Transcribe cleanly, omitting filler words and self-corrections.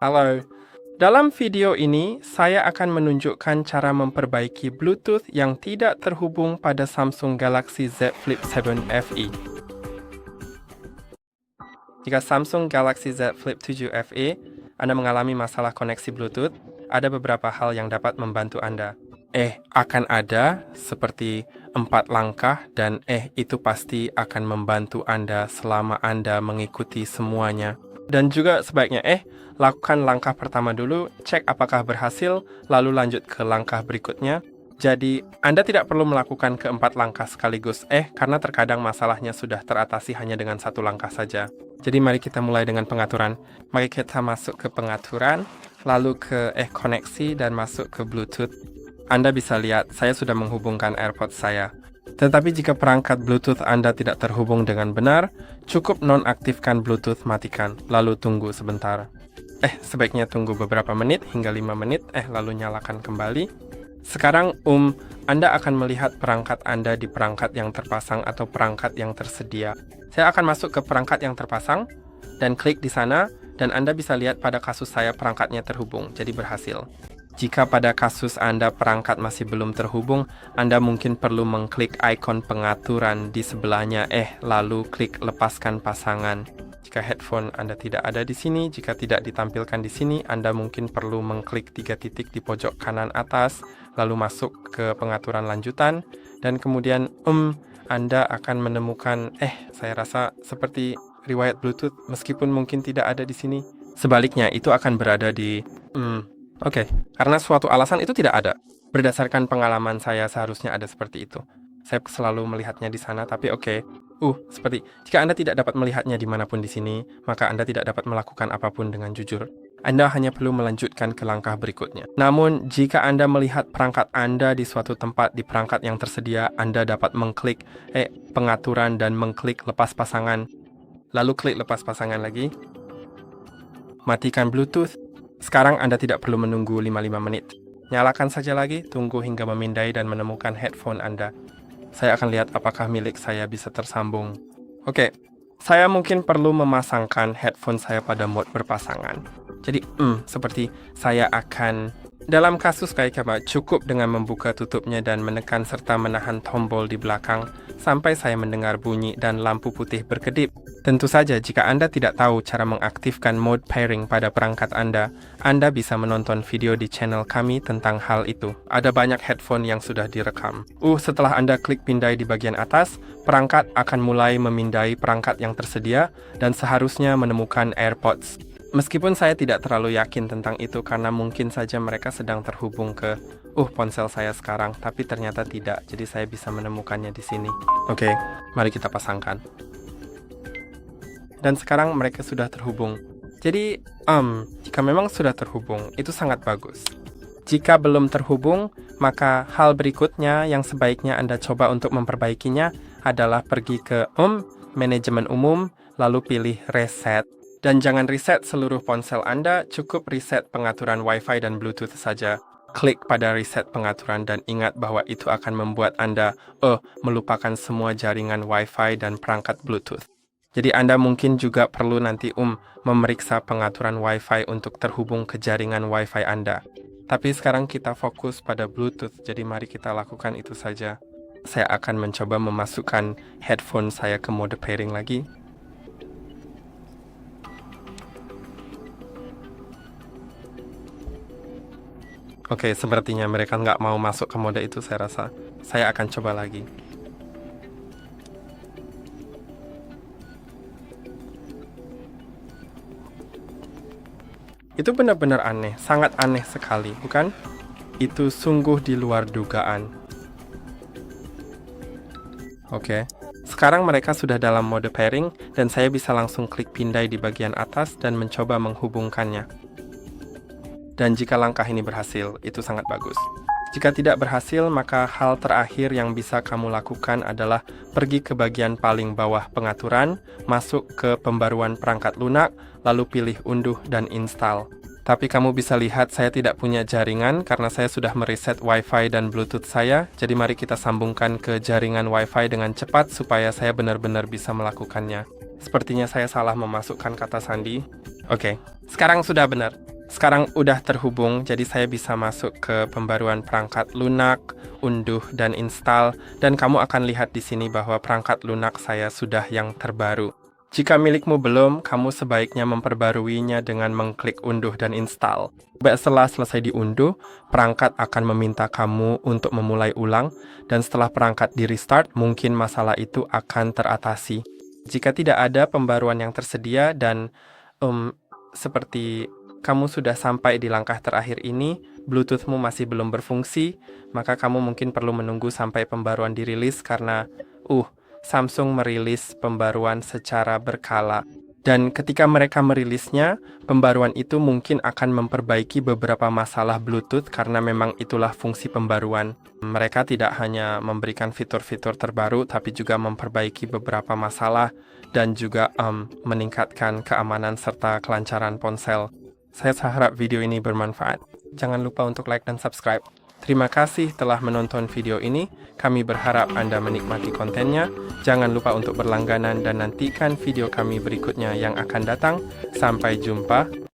Halo. Dalam video ini, saya akan menunjukkan cara memperbaiki Bluetooth yang tidak terhubung pada Samsung Galaxy Z Flip 7 FE. Jika Samsung Galaxy Z Flip 7 FE, Anda mengalami masalah koneksi Bluetooth, ada beberapa hal yang dapat membantu Anda. Akan ada seperti 4 langkah dan itu pasti akan membantu Anda selama Anda mengikuti semuanya. Dan juga sebaiknya lakukan langkah pertama dulu, cek apakah berhasil, lalu lanjut ke langkah berikutnya. Jadi, Anda tidak perlu melakukan keempat langkah sekaligus, karena terkadang masalahnya sudah teratasi hanya dengan satu langkah saja. Jadi, mari kita mulai dengan pengaturan. Mari kita masuk ke pengaturan, lalu ke koneksi, dan masuk ke Bluetooth. Anda bisa lihat, saya sudah menghubungkan AirPods saya. Tetapi jika perangkat Bluetooth Anda tidak terhubung dengan benar, cukup nonaktifkan Bluetooth, matikan, lalu tunggu sebentar. Sebaiknya tunggu beberapa menit hingga 5 menit, lalu nyalakan kembali. Sekarang, Anda akan melihat perangkat Anda di perangkat yang terpasang atau perangkat yang tersedia. Saya akan masuk ke perangkat yang terpasang, dan klik di sana, dan Anda bisa lihat pada kasus saya perangkatnya terhubung, jadi berhasil. Jika pada kasus Anda perangkat masih belum terhubung, Anda mungkin perlu mengklik ikon pengaturan di sebelahnya, lalu klik lepaskan pasangan. Jika headphone Anda tidak ada di sini, jika tidak ditampilkan di sini, Anda mungkin perlu mengklik 3 titik di pojok kanan atas, lalu masuk ke pengaturan lanjutan, dan kemudian Anda akan menemukan, saya rasa seperti riwayat Bluetooth, meskipun mungkin tidak ada di sini. Sebaliknya, itu akan berada di karena suatu alasan itu tidak ada. Berdasarkan pengalaman saya seharusnya ada seperti itu. Saya selalu melihatnya di sana, tapi seperti jika Anda tidak dapat melihatnya dimanapun di sini, maka Anda tidak dapat melakukan apapun dengan jujur. Anda hanya perlu melanjutkan ke langkah berikutnya. Namun, jika Anda melihat perangkat Anda di suatu tempat di perangkat yang tersedia, Anda dapat mengklik pengaturan dan mengklik lepas pasangan. Lalu klik lepas pasangan lagi. Matikan Bluetooth. Sekarang Anda tidak perlu menunggu 5 menit. Nyalakan saja lagi, tunggu hingga memindai dan menemukan headphone Anda. Saya akan lihat apakah milik saya bisa tersambung. Saya mungkin perlu memasangkan headphone saya pada mode berpasangan. Jadi, seperti saya akan... Dalam kasus kayak cukup dengan membuka tutupnya dan menekan serta menahan tombol di belakang sampai saya mendengar bunyi dan lampu putih berkedip. Tentu saja, jika Anda tidak tahu cara mengaktifkan mode pairing pada perangkat Anda bisa menonton video di channel kami tentang hal itu. Ada banyak headphone yang sudah direkam. Setelah Anda klik pindai di bagian atas, perangkat akan mulai memindai perangkat yang tersedia dan seharusnya menemukan AirPods. Meskipun saya tidak terlalu yakin tentang itu karena mungkin saja mereka sedang terhubung ke ponsel saya sekarang, tapi ternyata tidak, jadi saya bisa menemukannya di sini. Mari kita pasangkan. Dan sekarang mereka sudah terhubung. Jadi, jika memang sudah terhubung, itu sangat bagus. Jika belum terhubung, maka hal berikutnya yang sebaiknya Anda coba untuk memperbaikinya adalah pergi ke manajemen umum, lalu pilih reset. Dan jangan reset seluruh ponsel Anda, cukup reset pengaturan Wi-Fi dan Bluetooth saja. Klik pada reset pengaturan dan ingat bahwa itu akan membuat Anda melupakan semua jaringan Wi-Fi dan perangkat Bluetooth. Jadi Anda mungkin juga perlu nanti memeriksa pengaturan Wi-Fi untuk terhubung ke jaringan Wi-Fi Anda. Tapi sekarang kita fokus pada Bluetooth, jadi mari kita lakukan itu saja. Saya akan mencoba memasukkan headphone saya ke mode pairing lagi. Sepertinya mereka nggak mau masuk ke mode itu, saya rasa. Saya akan coba lagi. Itu benar-benar aneh, sangat aneh sekali, bukan? Itu sungguh di luar dugaan. Sekarang mereka sudah dalam mode pairing, dan saya bisa langsung klik pindai di bagian atas dan mencoba menghubungkannya. Dan jika langkah ini berhasil, itu sangat bagus. Jika tidak berhasil, maka hal terakhir yang bisa kamu lakukan adalah pergi ke bagian paling bawah pengaturan, masuk ke pembaruan perangkat lunak, lalu pilih unduh dan install. Tapi kamu bisa lihat saya tidak punya jaringan karena saya sudah mereset Wi-Fi dan Bluetooth saya, jadi mari kita sambungkan ke jaringan Wi-Fi dengan cepat supaya saya benar-benar bisa melakukannya. Sepertinya saya salah memasukkan kata sandi. Sekarang sudah benar. Sekarang udah terhubung, jadi saya bisa masuk ke pembaruan perangkat lunak, unduh dan install, dan kamu akan lihat di sini bahwa perangkat lunak saya sudah yang terbaru. Jika milikmu belum, kamu sebaiknya memperbaruinya dengan mengklik unduh dan install. Setelah selesai diunduh, perangkat akan meminta kamu untuk memulai ulang, dan setelah perangkat di restart, mungkin masalah itu akan teratasi. Jika tidak ada pembaruan yang tersedia dan seperti kamu sudah sampai di langkah terakhir ini, Bluetooth-mu masih belum berfungsi, maka kamu mungkin perlu menunggu sampai pembaruan dirilis karena Samsung merilis pembaruan secara berkala. Dan ketika mereka merilisnya, pembaruan itu mungkin akan memperbaiki beberapa masalah Bluetooth karena memang itulah fungsi pembaruan. Mereka tidak hanya memberikan fitur-fitur terbaru, tapi juga memperbaiki beberapa masalah dan juga meningkatkan keamanan serta kelancaran ponsel. Saya harap video ini bermanfaat. Jangan lupa untuk like dan subscribe. Terima kasih telah menonton video ini. Kami berharap Anda menikmati kontennya. Jangan lupa untuk berlangganan dan nantikan video kami berikutnya yang akan datang. Sampai jumpa.